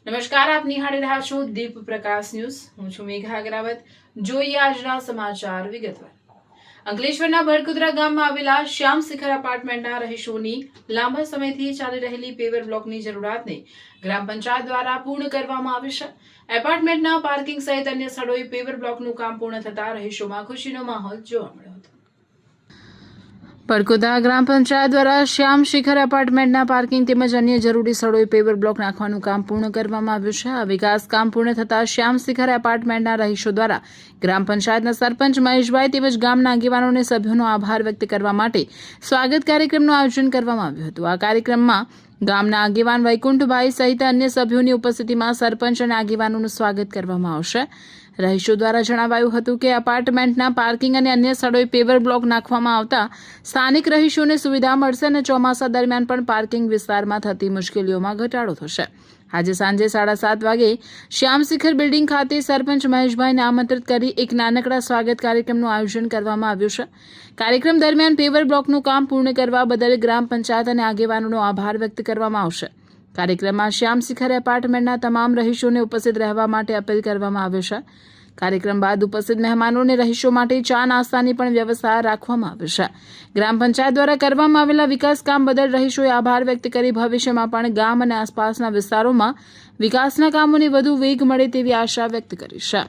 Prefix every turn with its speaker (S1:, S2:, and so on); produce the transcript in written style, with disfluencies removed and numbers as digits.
S1: નમસ્કાર, આપ નિહાળી રહ્યા છો દીપ પ્રકાશ ન્યૂઝ. હું છું મેઘા અગ્રવાલ. જોઈએ આજના સમાચાર વિગતવાર. અંકલેશ્વરના બરકુદરા ગામમાં આવેલા શ્યામ શિખર એપાર્ટમેન્ટના રહીશોની લાંબા સમયથી ચાલી રહેલી પેવર બ્લોકની જરૂરિયાતને ગ્રામ પંચાયત દ્વારા પૂર્ણ કરવામાં આવી છે. એપાર્ટમેન્ટના પાર્કિંગ સહિત અન્ય સ્થળોએ પેવર બ્લોકનું કામ પૂર્ણ થતા રહીશોમાં ખુશીનો માહોલ જોવા મળ્યો હતો. બરકુદા ગ્રામ પંચાયત દ્વારા શ્યામ શિખર એપાર્ટમેન્ટના પાર્કિંગ તેમજ અન્ય જરૂરી સ્થળોએ પેવર બ્લોક નાખવાનું કામ પૂર્ણ કરવામાં આવ્યું છે. આ વિકાસ કામ પૂર્ણ થતાં શ્યામ શિખર એપાર્ટમેન્ટના રહીશો દ્વારા ગ્રામ પંચાયતના સરપંચ મહેશભાઈ તેમજ ગામના આગેવાનોને સભ્યોનો આભાર વ્યક્ત કરવા માટે સ્વાગત કાર્યક્રમનું આયોજન કરવામાં આવ્યું હતું. આ કાર્યક્રમમાં ગામના આગેવાન વૈકુંઠભાઈ સહિત અન્ય સભ્યોની ઉપસ્થિતિમાં સરપંચ અને આગેવાનોનું સ્વાગત કરવામાં આવશે. રહીશો દ્વારા જણાવાયું હતું કે એપાર્ટમેન્ટના પાર્કિંગ અને અન્ય સ્થળોએ પેવર બ્લોક નાખવામાં આવતા સ્થાનિક રહીશોને સુવિધા મળશે અને ચોમાસા દરમિયાન પણ પાર્કિંગ વિસ્તારમાં થતી મુશ્કેલીઓમાં ઘટાડો થશે. આજે સાંજે 7:30 વાગે શ્યામ શિખર બિલ્ડિંગ ખાતે સરપંચ મહેશભાઈને આમંત્રિત કરી એક નાનકડા સ્વાગત કાર્યક્રમનું આયોજન કરવામાં આવ્યું છે. કાર્યક્રમ દરમિયાન પેવર બ્લોકનું કામ પૂર્ણ કરવા બદલ ગ્રામ પંચાયત અને આગેવાનોનો આભાર વ્યક્ત કરવામાં આવશે. કાર્યક્રમમાં શ્યામ શિખર એપાર્ટમેન્ટના તમામ રહીશોને ઉપસ્થિત રહેવા માટે અપીલ કરવામાં આવી છે. કાર્યક્રમ બાદ ઉપસ્થિત મહેમાનોને રહીશો માટે ચા નાસ્તાની પણ વ્યવસ્થા રાખવામાં આવી છે. ગ્રામ પંચાયત દ્વારા કરવામાં આવેલા વિકાસ કામ બદલ રહીશોએ આભાર વ્યક્ત કરી ભવિષ્યમાં પણ ગામ અને આસપાસના વિસ્તારોમાં વિકાસના કામોને વધુ વેગ મળે તેવી આશા વ્યક્ત કરી છે.